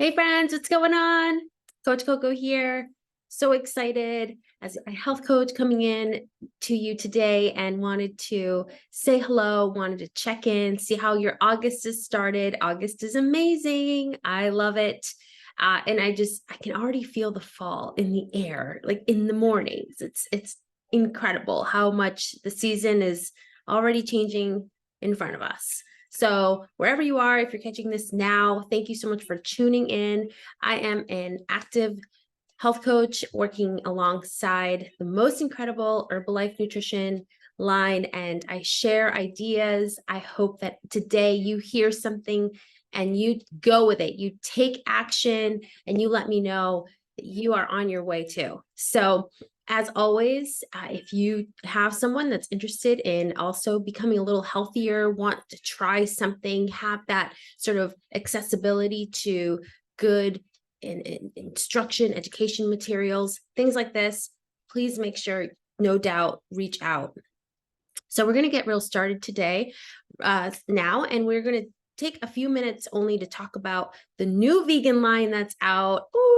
Hey friends, what's going on? Coach Coco here. So excited as a health coach coming in to you today and wanted to say hello, wanted to check in, see how your August has started. August is amazing. I love it. And I can already feel the fall in the air, like in the mornings. It's incredible how much the season is already changing in front of us. So wherever you are, if you're catching this now, thank you so much for tuning in. I am an active health coach working alongside the most incredible Herbalife nutrition line, and I share ideas. I hope that today you hear something and you go with it. You take action and you let me know that you are on your way too. So as always, if you have someone that's interested in also becoming a little healthier, want to try something, have that sort of accessibility to good instruction, education materials, things like this, please make sure, no doubt, reach out. So we're going to get real started today now, and we're going to take a few minutes only to talk about the new vegan line that's out. Ooh,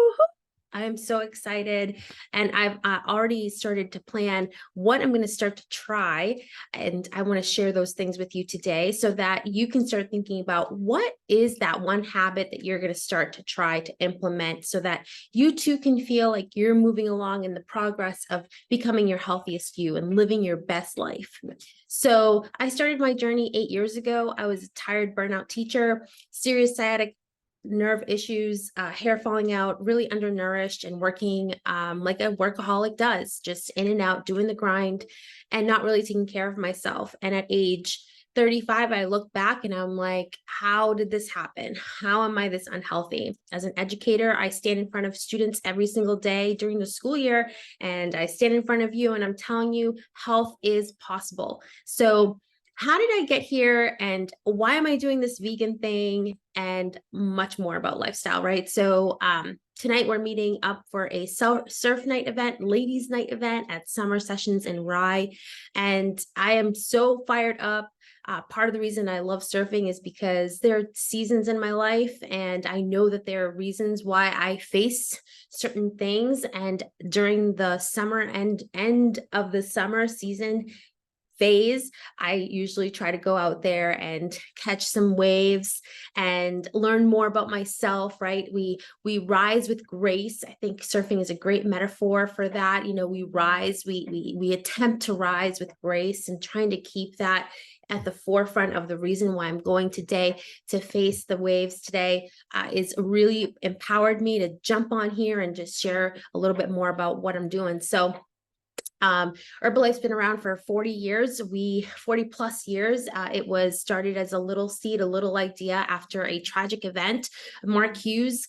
I am so excited, and I've already started to plan what I'm going to start to try, and I want to share those things with you today so that you can start thinking about what is that one habit that you're going to start to try to implement so that you too can feel like you're moving along in the progress of becoming your healthiest you and living your best life. So I started my journey 8 years ago. I was a tired burnout teacher, serious sciatic nerve issues, hair falling out, really undernourished and working like a workaholic does, just in and out, doing the grind and not really taking care of myself. And at age 35, I look back and I'm like, how did this happen? How am I this unhealthy? As an educator, I stand in front of students every single day during the school year, and I stand in front of you and I'm telling you, health is possible. So how did I get here and why am I doing this vegan thing and much more about lifestyle, right? So tonight we're meeting up for a surf night event, ladies night event at Summer Sessions in Rye. And I am so fired up. Part of the reason I love surfing is because there are seasons in my life, and I know that there are reasons why I face certain things. And during the summer and end of the summer season, phase, I usually try to go out there and catch some waves and learn more about myself, right? We rise with grace. I think surfing is a great metaphor for that. You know, we rise, we attempt to rise with grace, and trying to keep that at the forefront of the reason why I'm going today to face the waves today is really empowered me to jump on here and just share a little bit more about what I'm doing. So Herbalife's been around for 40 years. 40 plus years. It was started as a little seed, a little idea after a tragic event. Mark Hughes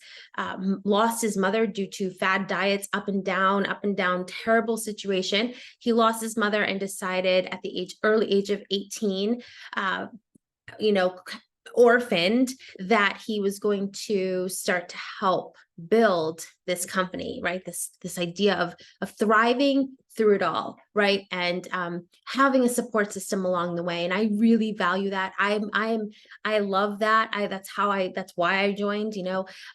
lost his mother due to fad diets, up and down, terrible situation. He lost his mother and decided at the early age of 18, you know, orphaned, that he was going to start to help build this company, right? This idea of thriving through it all, right? And having a support system along the way. And I really value that. I love that. That's why I joined,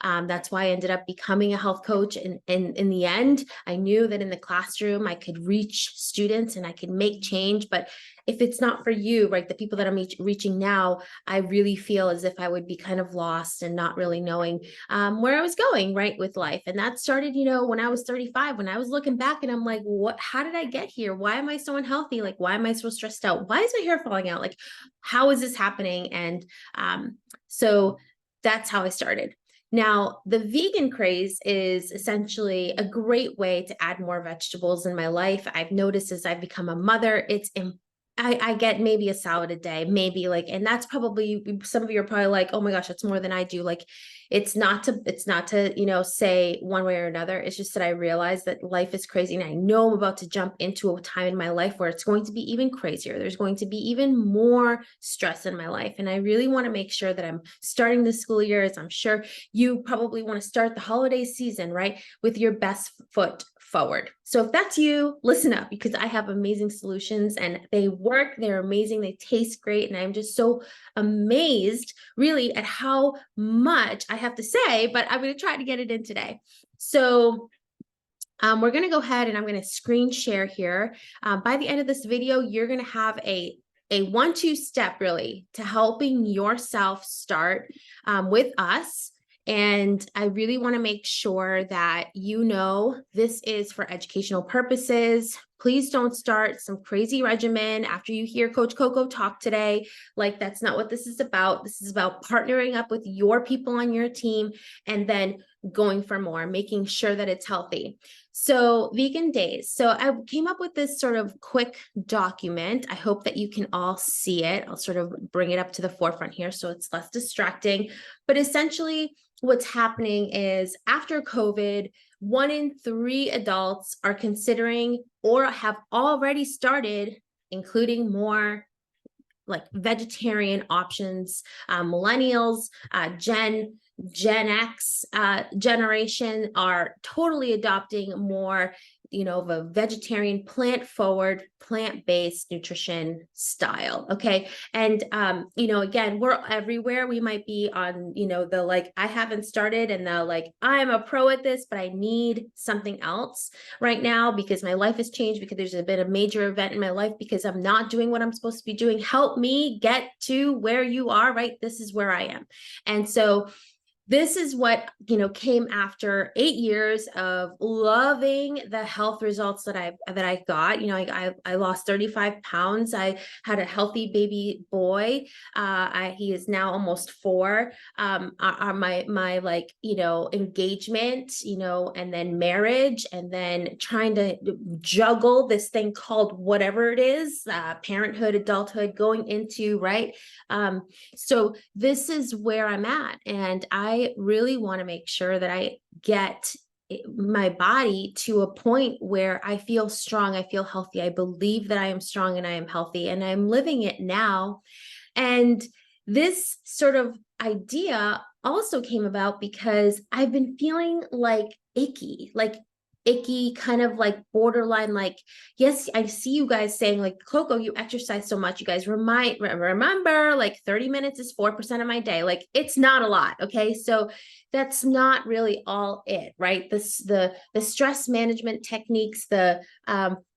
that's why I ended up becoming a health coach. And in the end, I knew that in the classroom, I could reach students and I could make change. But if it's not for you, right, the people that I'm reaching now, I really feel as if I would be kind of lost and not really knowing where I was going, right, with life. And that started, when I was 35, when I was looking back and I'm like, how did I get here? Why am I so unhealthy? Like, why am I so stressed out? Why is my hair falling out? Like, how is this happening? And so that's how I started. Now, the vegan craze is essentially a great way to add more vegetables in my life. I've noticed as I've become a mother, I get maybe a salad a day, maybe, and that's probably, some of you are probably like, oh my gosh, that's more than I do. Like, it's not to, say one way or another. It's just that I realize that life is crazy. And I know I'm about to jump into a time in my life where it's going to be even crazier. There's going to be even more stress in my life. And I really want to make sure that I'm starting the school year, as I'm sure you probably want to start the holiday season, right, with your best foot forward. So if that's you, listen up, because I have amazing solutions and they work, they're amazing, they taste great. And I'm just so amazed really at how much I have to say, but I'm going to try to get it in today. So we're going to go ahead and I'm going to screen share here. By the end of this video, you're going to have a 1-2 step really to helping yourself start with us. And I really want to make sure that you know this is for educational purposes. Please don't start some crazy regimen after you hear Coach Coco talk today. Like, that's not what this is about. This is about partnering up with your people on your team and then going for more, making sure that it's healthy. So vegan days. So I came up with this sort of quick document. I hope that you can all see it. I'll sort of bring it up to the forefront here so it's less distracting. But essentially what's happening is after COVID, 1 in 3 adults are considering or have already started including more like vegetarian options. Millennials, Gen X generation are totally adopting more, of a vegetarian, plant-forward, plant-based nutrition style. Okay. And, again, we're everywhere. We might be on, the like, I haven't started and the like, I'm a pro at this, but I need something else right now because my life has changed, because there's been a major event in my life, because I'm not doing what I'm supposed to be doing. Help me get to where you are, right? This is where I am. And so this is what, came after 8 years of loving the health results that I got. I lost 35 pounds. I had a healthy baby boy. He is now almost 4. My like, engagement, and then marriage, and then trying to juggle this thing called whatever it is, parenthood, adulthood, going into, right? So this is where I'm at. And I really want to make sure that I get my body to a point where I feel strong, I feel healthy, I believe that I am strong and I am healthy, and I'm living it now. And this sort of idea also came about because I've been feeling like icky, kind of like borderline, like, yes, I see you guys saying like, Coco, you exercise so much. You guys remember like 30 minutes is 4% of my day. Like, it's not a lot. Okay. So that's not really all it, right? The stress management techniques, the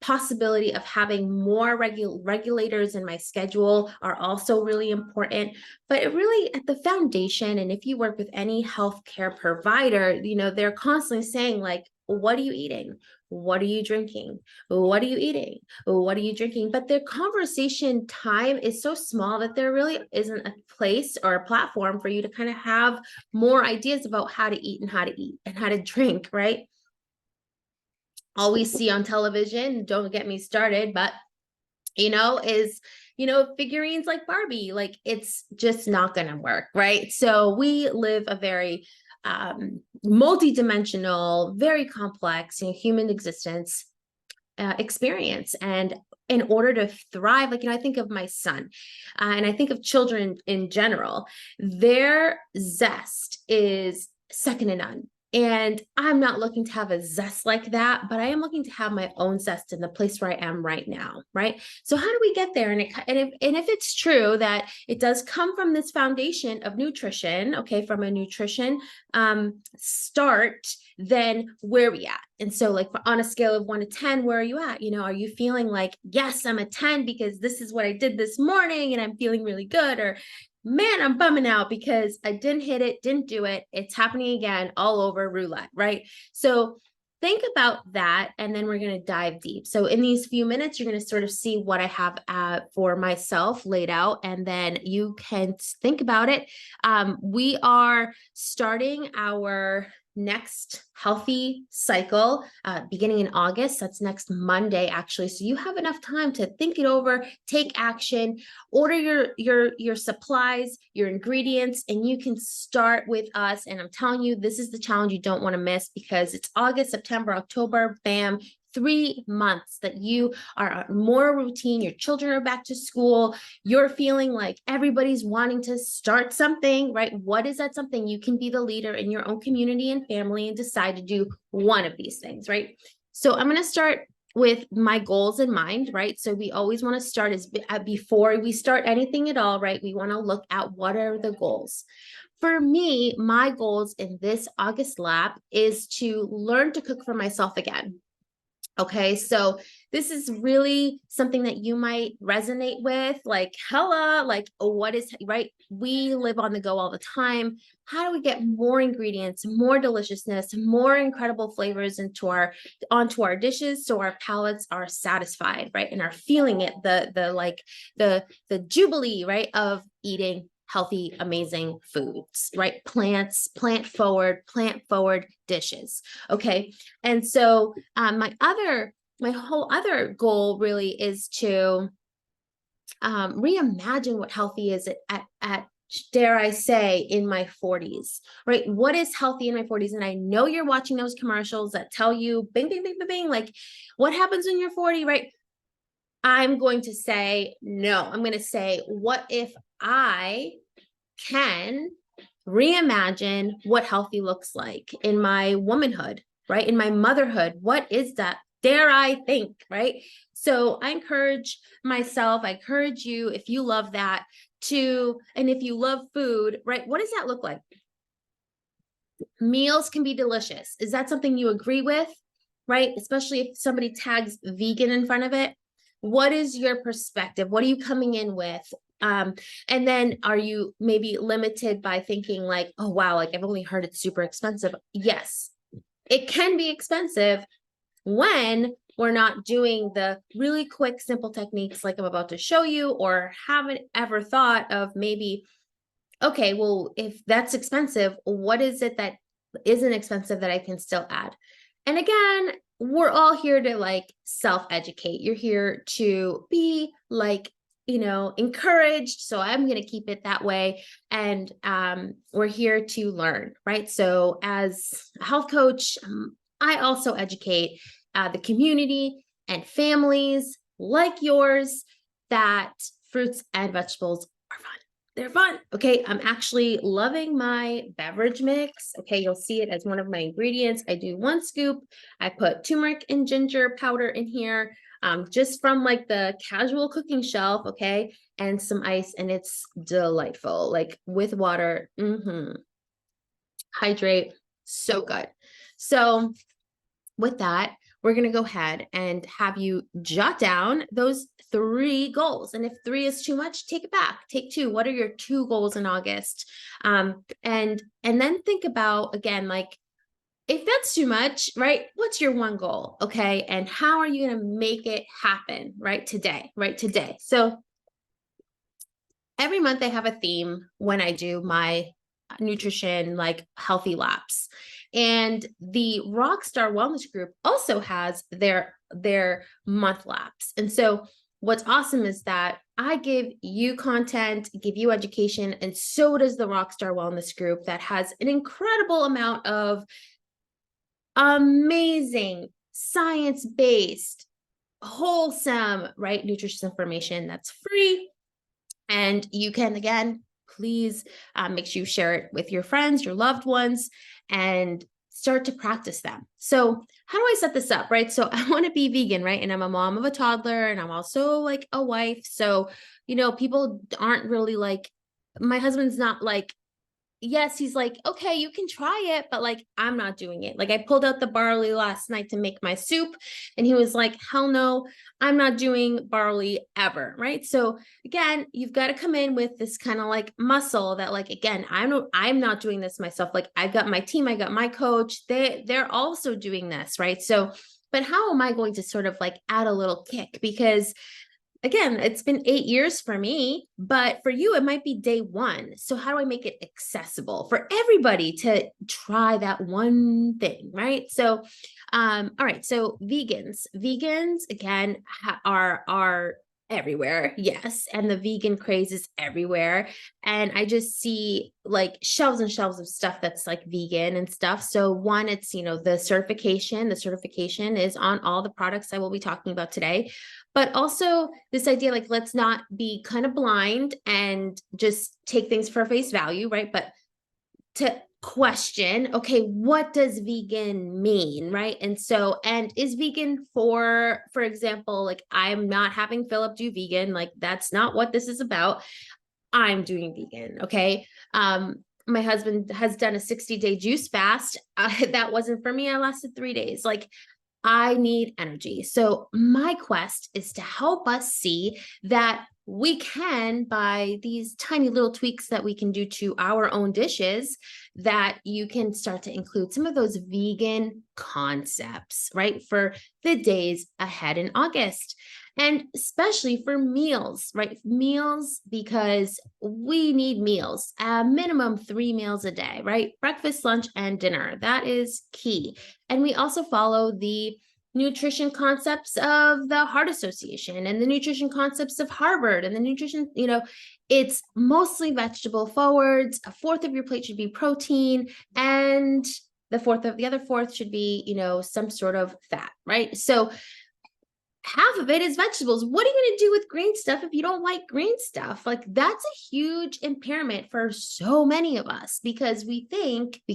possibility of having more regulators in my schedule are also really important. But it really, at the foundation, and if you work with any healthcare provider, they're constantly saying like, what are you eating? What are you drinking? What are you eating? What are you drinking? But their conversation time is so small that there really isn't a place or a platform for you to kind of have more ideas about how to eat and how to drink, right? All we see on television, don't get me started, but is figurines like Barbie. Like, it's just not going to work, right? So we live a very multi-dimensional, very complex, human existence experience. And in order to thrive, like, I think of my son and I think of children in general, their zest is second to none. And I'm not looking to have a zest like that, but I am looking to have my own zest in the place where I am right now, right? So how do we get there? And if it's true that it does come from this foundation of nutrition, okay, from a nutrition start, then where are we at? And so, like, on a scale of 1 to 10, where are you at? Are you feeling like, yes, I'm a 10 because this is what I did this morning and I'm feeling really good? Or, man, I'm bumming out because I didn't hit it, didn't do it. It's happening again, all over roulette, right? So think about that, and then we're going to dive deep. So in these few minutes, you're going to sort of see what I have for myself laid out, and then you can think about it. We are starting our next healthy cycle beginning in August. That's next Monday, actually. So you have enough time to think it over, take action, order your supplies, your ingredients, and you can start with us. And I'm telling you, this is the challenge you don't want to miss, because it's August, September, October, bam. 3 months that you are more routine, your children are back to school, you're feeling like everybody's wanting to start something, right? What is that something? You can be the leader in your own community and family and decide to do one of these things, right? So I'm going to start with my goals in mind, right? So we always want to start before we start anything at all, right? We want to look at what are the goals. For me, my goals in this August lap is to learn to cook for myself again. Okay, so this is really something that you might resonate with, like, hella, like, what is, right? We live on the go all the time. How do we get more ingredients, more deliciousness, more incredible flavors onto our dishes so our palates are satisfied, right? And are feeling it, the jubilee, right, of eating healthy, amazing foods, right? Plant forward dishes. Okay. And so my whole other goal really is to reimagine what healthy is at dare I say, in my 40s, right? What is healthy in my 40s? And I know you're watching those commercials that tell you bing, bing, bing, bing, bing, like what happens when you're 40, right? I'm going to say, no, I'm going to say, what if I can reimagine what healthy looks like in my womanhood, right? In my motherhood, what is that? Dare I think, right? So I encourage myself, I encourage you, if you love that, and if you love food, right? What does that look like? Meals can be delicious. Is that something you agree with, right? Especially if somebody tags vegan in front of it. What is your perspective? What are you coming in with? And then are you maybe limited by thinking like, oh, wow, like I've only heard it's super expensive. Yes, it can be expensive when we're not doing the really quick, simple techniques like I'm about to show you, or haven't ever thought of maybe, okay, well, if that's expensive, what is it that isn't expensive that I can still add? And again, we're all here to like self-educate. You're here to be like, encouraged. So I'm going to keep it that way. And we're here to learn, right? So as a health coach, I also educate the community and families like yours that fruits and vegetables are fun. They're fun. Okay. I'm actually loving my beverage mix. Okay. You'll see it as one of my ingredients. I do 1 scoop. I put turmeric and ginger powder in here, just from like the casual cooking shelf. Okay. And some ice, and it's delightful, like with water. Hydrate. So good. So with that, we're going to go ahead and have you jot down those 3 goals. And if 3 is too much, take it back. Take 2. What are your 2 goals in August? And then think about, again, like, if that's too much, right? What's your 1 goal? Okay. And how are you going to make it happen right today? So every month I have a theme when I do my nutrition, like healthy laps. And the Rockstar Wellness Group also has their month laps. And so what's awesome is that I give you content, give you education, and so does the Rockstar Wellness Group that has an incredible amount of amazing science-based, wholesome, right, nutrition information that's free. And you can, again, please make sure you share it with your friends, your loved ones, and start to practice them. So how do I set this up, right? So I want to be vegan, right? And I'm a mom of a toddler, and I'm also like a wife. So, people aren't really like, my husband's not like, yes, he's like, okay, you can try it, but like, I'm not doing it. Like, I pulled out the barley last night to make my soup, and he was like, hell no, I'm not doing barley ever. Right. So again, you've got to come in with this kind of like muscle that, like, again, I'm not doing this myself. Like, I've got my team, I got my coach, they're also doing this. Right. So, but how am I going to sort of like add a little kick? Because again, it's been 8 years for me, but for you, it might be day 1. So how do I make it accessible for everybody to try that one thing, right? So, all right. So vegans again are everywhere. Yes. And the vegan craze is everywhere. And I just see like shelves and shelves of stuff that's like vegan and stuff. So one, it's, the certification is on all the products I will be talking about today. But also this idea, like, let's not be kind of blind and just take things for face value, right? But to question, okay, what does vegan mean, right? And so, and is vegan for example, like I'm not having Philip do vegan, like that's not what this is about. I'm doing vegan, okay? My husband has done a 60-day juice fast. That wasn't for me. I lasted 3 days. Like I need energy. So my quest is to help us see that we can, by these tiny little tweaks that we can do to our own dishes, that you can start to include some of those vegan concepts, right? For the days ahead in August. And especially for meals, right? Meals, because we need meals, a minimum 3 meals a day, right? Breakfast, lunch, and dinner. That is key. And we also follow the nutrition concepts of the Heart Association and the nutrition concepts of Harvard and the nutrition, it's mostly vegetable forwards. A fourth of your plate should be protein, and the other fourth should be, some sort of fat, right? So half of it is vegetables. What are you going to do with green stuff if you don't like green stuff? Like that's a huge impairment for so many of us, because we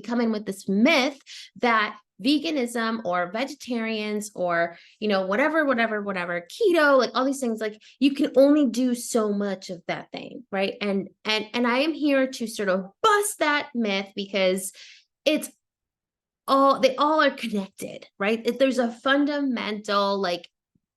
come in with this myth that veganism or vegetarians or, whatever, keto, like all these things, like you can only do so much of that thing. Right. And I am here to sort of bust that myth, because they all are connected, right? There's a fundamental, like,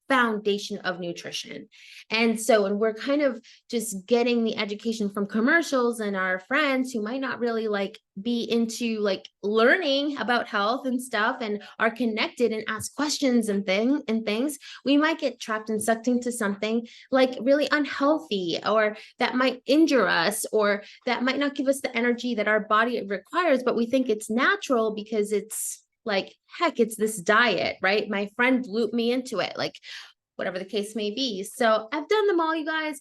foundation of nutrition. And so, and we're kind of just getting the education from commercials and our friends who might not really like be into like learning about health and stuff and are connected and ask questions and things, we might get trapped and sucked into something like really unhealthy, or that might injure us, or that might not give us the energy that our body requires, but we think it's natural because it's like, heck, it's this diet, right? My friend looped me into it, like whatever the case may be. So I've done them all, you guys.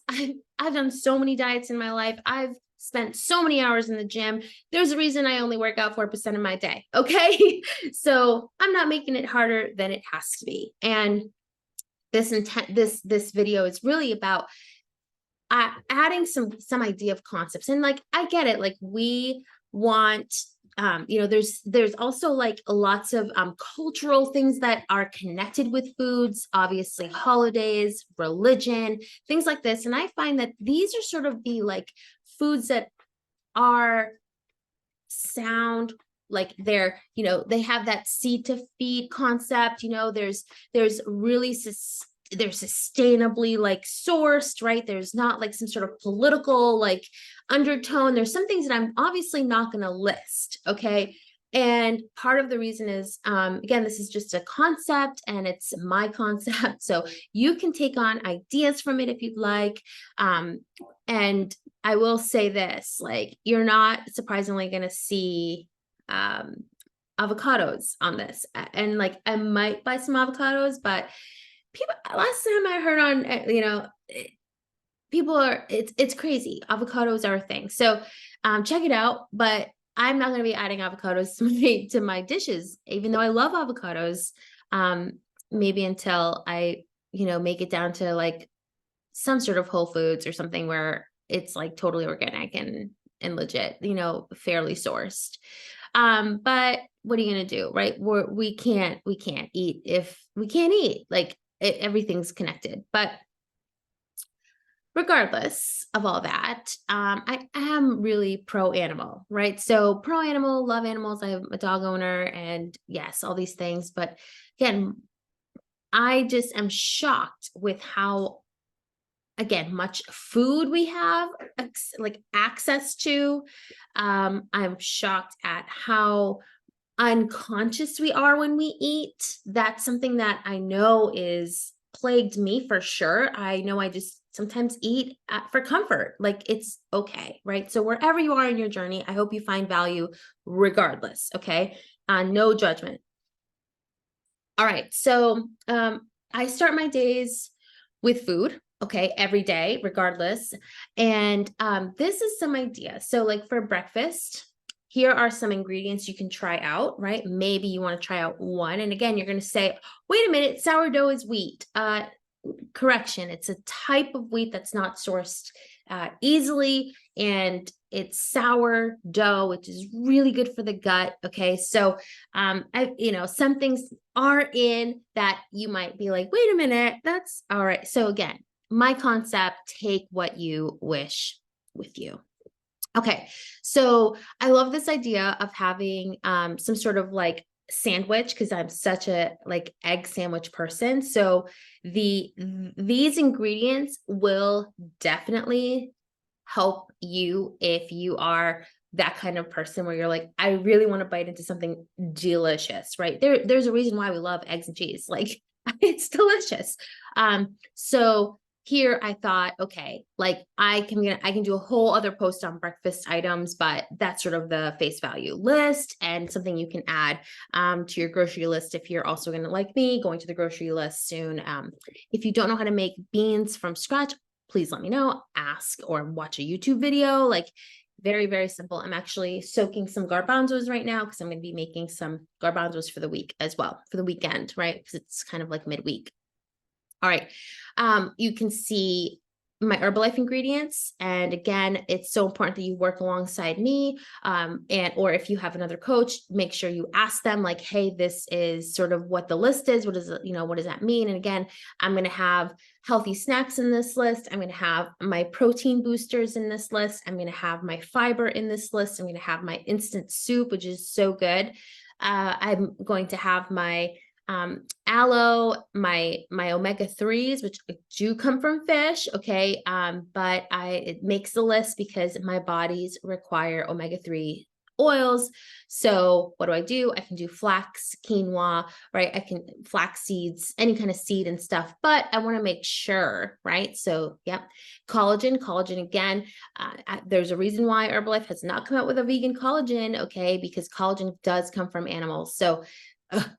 I've done so many diets in my life. I've spent so many hours in the gym. There's a reason I only work out 4% of my day. Okay. So I'm not making it harder than it has to be. And this video is really about adding some idea of concepts. And like, I get it. Like we want, there's also like lots of cultural things that are connected with foods, obviously holidays, religion, things like this. And I find that these are sort of the like foods that are sound, like they're, they have that seed to feed concept, there's really they're sustainably like sourced, right? There's not like some sort of political like undertone. There's some things that I'm obviously not going to list. Okay. And part of the reason is, again, this is just a concept and it's my concept. So you can take on ideas from it if you'd like. And I will say this, like, you're not surprisingly going to see, avocados on this. And like, I might buy some avocados, but people, last time I heard on, people are, it's crazy. Avocados are a thing. So check it out, but I'm not going to be adding avocados to my dishes, even though I love avocados. Maybe until I, make it down to like some sort of Whole Foods or something where it's like totally organic and legit, fairly sourced. But what are you going to do? Right. We can't eat if we can't eat. Like, everything's connected. But regardless of all that, I am really pro animal, right? So pro animal, love animals. I'm a dog owner, and yes, all these things. But again, I just am shocked with how, again, much food we have like access to. I'm shocked at how unconscious we are when we eat. That's something that I know is plagued me for sure. I know I just sometimes eat for comfort. Like it's okay, right? So wherever you are in your journey, I hope you find value regardless. Okay. No judgment. All right. So I start my days with food. Okay, every day, regardless. And this is some idea. So like for breakfast, here are some ingredients you can try out, right? Maybe you want to try out one. And again, you're going to say, wait a minute, sourdough is wheat. Correction, it's a type of wheat that's not sourced easily. And it's sourdough, which is really good for the gut. Okay. So, some things are in that you might be like, wait a minute, that's all right. So again, my concept, take what you wish with you. Okay. So I love this idea of having some sort of like sandwich, because I'm such a like egg sandwich person. So these ingredients will definitely help you if you are that kind of person where you're like, I really want to bite into something delicious, right? There's a reason why we love eggs and cheese. Like it's delicious. So here I thought, okay, like I can do a whole other post on breakfast items, but that's sort of the face value list and something you can add to your grocery list if you're also going to, like me, going to the grocery list soon. If you don't know how to make beans from scratch, please let me know, ask, or watch a YouTube video. Like very, very simple. I'm actually soaking some garbanzos right now because I'm going to be making some garbanzos for the week as well, for the weekend, right? Because it's kind of like midweek. All right. You can see my Herbalife ingredients. And again, it's so important that you work alongside me. Or if you have another coach, make sure you ask them like, hey, this is sort of what the list is. What does that mean? And again, I'm going to have healthy snacks in this list. I'm going to have my protein boosters in this list. I'm going to have my fiber in this list. I'm going to have my instant soup, which is so good. I'm going to have my aloe, my omega-3s, which do come from fish. Okay. But it makes the list because my bodies require omega-3 oils. So what do? I can do flax, quinoa, right? I can flax seeds, any kind of seed and stuff, but I want to make sure, right? So, yep. Collagen again. There's a reason why Herbalife has not come out with a vegan collagen. Okay. Because collagen does come from animals. So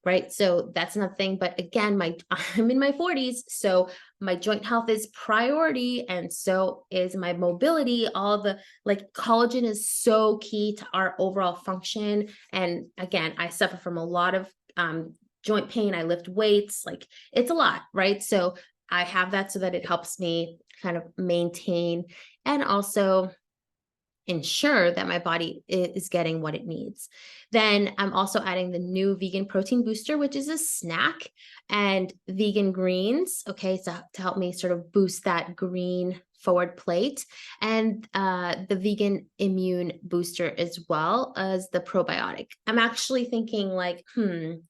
right. So that's another thing. But again, I'm in my 40s. So my joint health is priority. And so is my mobility. All the like collagen is so key to our overall function. And again, I suffer from a lot of joint pain. I lift weights, like it's a lot, right? So I have that so that it helps me kind of maintain and also ensure that my body is getting what it needs. Then I'm also adding the new vegan protein booster, which is a snack, and vegan greens. Okay. So to help me sort of boost that green forward plate, and the vegan immune booster as well as the probiotic. I'm actually thinking like,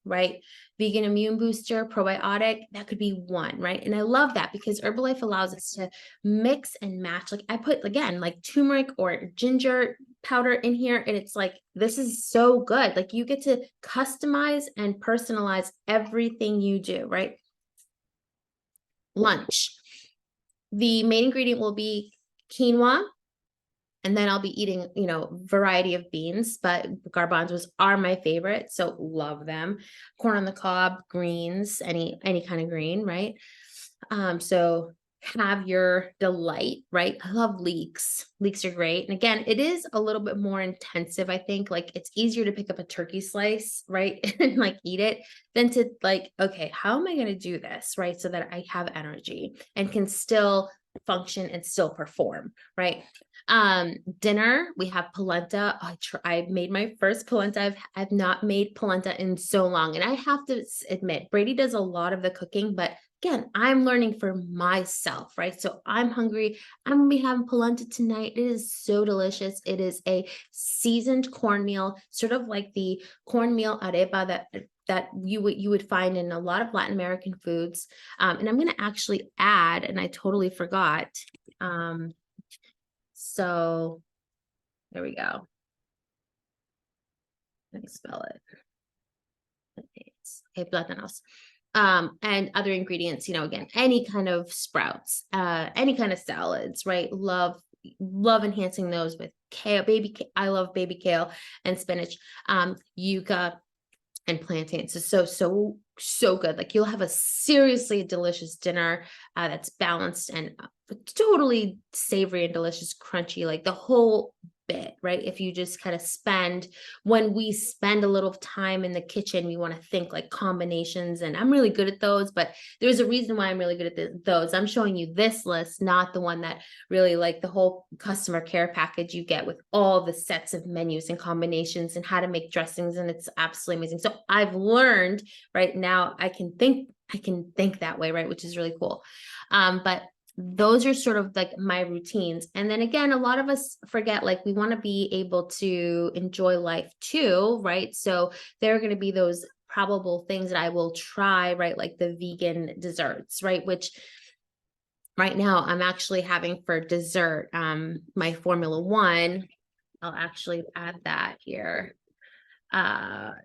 right? Vegan immune booster, probiotic, that could be one, right? And I love that because Herbalife allows us to mix and match. Like I put again, like turmeric or ginger powder in here, and it's like, this is so good. Like you get to customize and personalize everything you do, right? Lunch. The main ingredient will be quinoa, and then I'll be eating, variety of beans, but garbanzos are my favorite. So love them. Corn on the cob, greens, any kind of green, right? So have your delight, right? I love leeks. Leeks are great. And again, it is a little bit more intensive. I think like it's easier to pick up a turkey slice, right? And like eat it than to like, okay, how am I going to do this? Right. So that I have energy and can still function and still perform, right? Dinner, we have polenta. I made my first polenta. I've not made polenta in so long. And I have to admit, Brady does a lot of the cooking, but again, I'm learning for myself, right? So I'm hungry. I'm gonna be having polenta tonight. It is so delicious. It is a seasoned cornmeal, sort of like the cornmeal arepa that you would find in a lot of Latin American foods. And I'm gonna actually add, and I totally forgot. So there we go. Let me spell it. Okay, platanos. And other ingredients, again, any kind of sprouts, any kind of salads, right? Love enhancing those with kale, I love baby kale and spinach, yuca and plantains. So good. Like you'll have a seriously delicious dinner that's balanced and totally savory and delicious, crunchy, like the whole bit, right? If you just kind of when we spend a little time in the kitchen, we want to think like combinations, and I'm really good at those, but there's a reason why I'm really good at those. I'm showing you this list, not the one that really like the whole customer care package you get with all the sets of menus and combinations and how to make dressings. And it's absolutely amazing. So I've learned right now I can think that way, right? Which is really cool. But those are sort of like my routines. And then again, a lot of us forget, like we want to be able to enjoy life too, right? So there are going to be those probable things that I will try, right? Like the vegan desserts, right? Which right now I'm actually having for dessert, my Formula One. I'll actually add that here.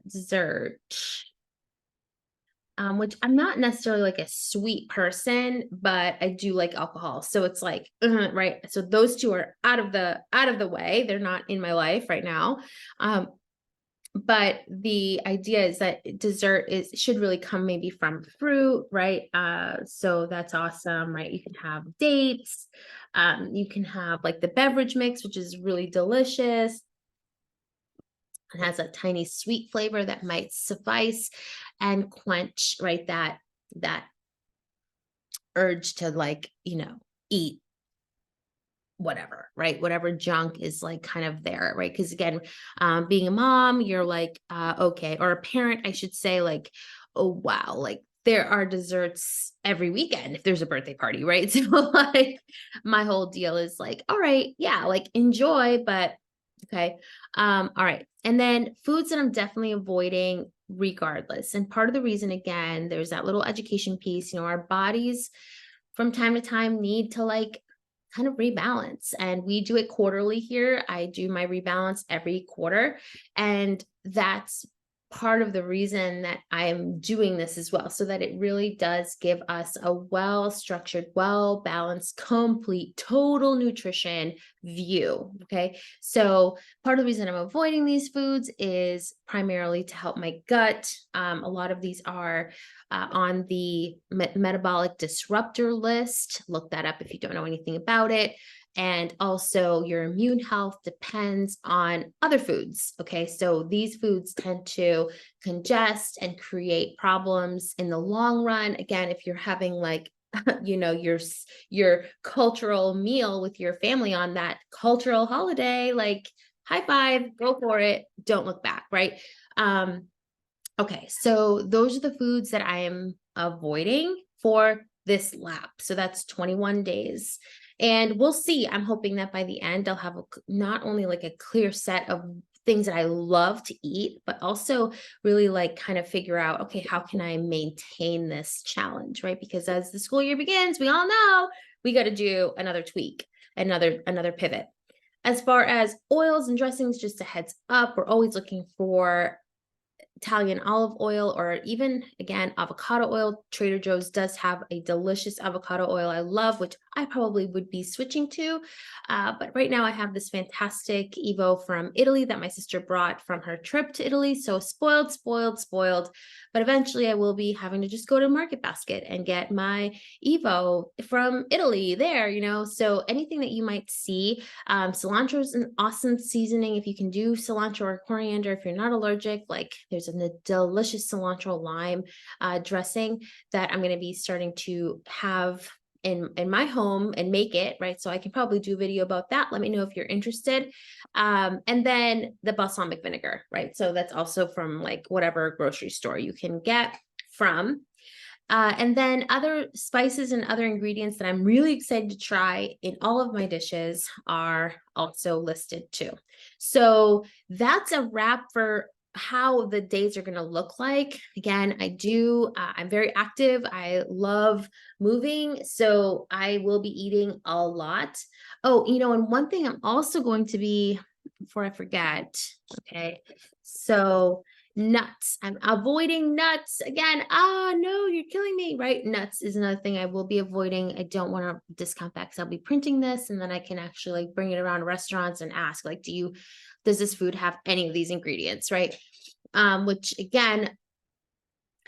Dessert. Which I'm not necessarily like a sweet person, but I do like alcohol. So it's like, right. So those two are out of the way. They're not in my life right now. But the idea is that dessert should really come maybe from fruit, right? So that's awesome, right? You can have dates. You can have like the beverage mix, which is really delicious. It has a tiny sweet flavor that might suffice and quench, right, that urge to like, eat whatever, right? Whatever junk is like kind of there, right? Because again, being a mom, you're like, okay, or a parent, I should say, like, oh wow, like there are desserts every weekend if there's a birthday party, right? So like my whole deal is like, all right, yeah, like enjoy, but okay. All right. And then foods that I'm definitely avoiding regardless. And part of the reason, again, there's that little education piece, our bodies from time to time need to like kind of rebalance. And we do it quarterly here. I do my rebalance every quarter. And that's part of the reason that I am doing this as well, so that it really does give us a well-structured, well-balanced, complete, total nutrition view. Okay. So part of the reason I'm avoiding these foods is primarily to help my gut. A lot of these are on the metabolic disruptor list. Look that up if you don't know anything about it. And also your immune health depends on other foods. Okay. So these foods tend to congest and create problems in the long run. Again, if you're having like, your cultural meal with your family on that cultural holiday, like high five, go for it. Don't look back. Right. Okay. So those are the foods that I am avoiding for this lap. So that's 21 days. And we'll see. I'm hoping that by the end, I'll have not only like a clear set of things that I love to eat, but also really like kind of figure out, okay, how can I maintain this challenge, right? Because as the school year begins, we all know we got to do another tweak, another pivot. As far as oils and dressings, just a heads up, we're always looking for Italian olive oil, or even again avocado oil. Trader Joe's does have a delicious avocado oil I love, which I probably would be switching to, but right now I have this fantastic Evo from Italy that my sister brought from her trip to Italy. So spoiled, but eventually I will be having to just go to Market Basket and get my Evo from Italy there, so anything that you might see. Cilantro is an awesome seasoning if you can do cilantro or coriander. If you're not allergic, like there's a delicious cilantro lime dressing that I'm going to be starting to have in my home and make it, right? So I can probably do a video about that. Let me know if you're interested. And then the balsamic vinegar, right? So that's also from like whatever grocery store you can get from. And then other spices and other ingredients that I'm really excited to try in all of my dishes are also listed too. So that's a wrap for how the days are going to look like. Again, I'm very active. I love moving. So I will be eating a lot. Oh, and one thing I'm also going to be, before I forget, okay. So nuts. I'm avoiding nuts again. No, you're killing me, right? Nuts is another thing I will be avoiding. I don't want to discount that because I'll be printing this and then I can actually like bring it around restaurants and ask, like, does this food have any of these ingredients, right? Which again,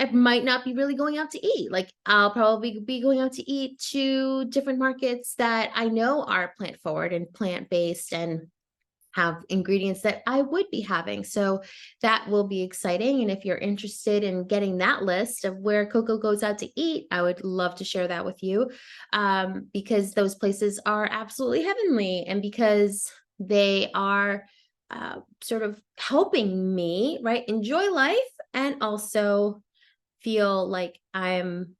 I might not be really going out to eat. Like I'll probably be going out to eat to different markets that I know are plant forward and plant based and have ingredients that I would be having. So that will be exciting. And if you're interested in getting that list of where Coco goes out to eat, I would love to share that with you, because those places are absolutely heavenly, and because they are sort of helping me, right, enjoy life and also feel like I'm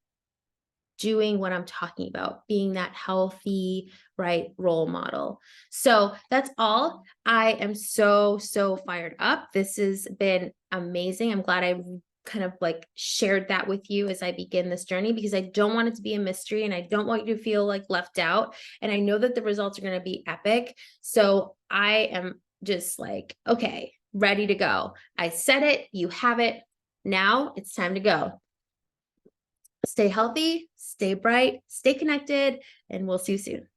doing what I'm talking about, being that healthy, right, role model. So that's all. I am so, so fired up. This has been amazing. I'm glad I kind of like shared that with you as I begin this journey, because I don't want it to be a mystery and I don't want you to feel like left out. And I know that the results are going to be epic. So I am just like, okay, ready to go. I said it, you have it. Now it's time to go. Stay healthy, stay bright, stay connected, and we'll see you soon.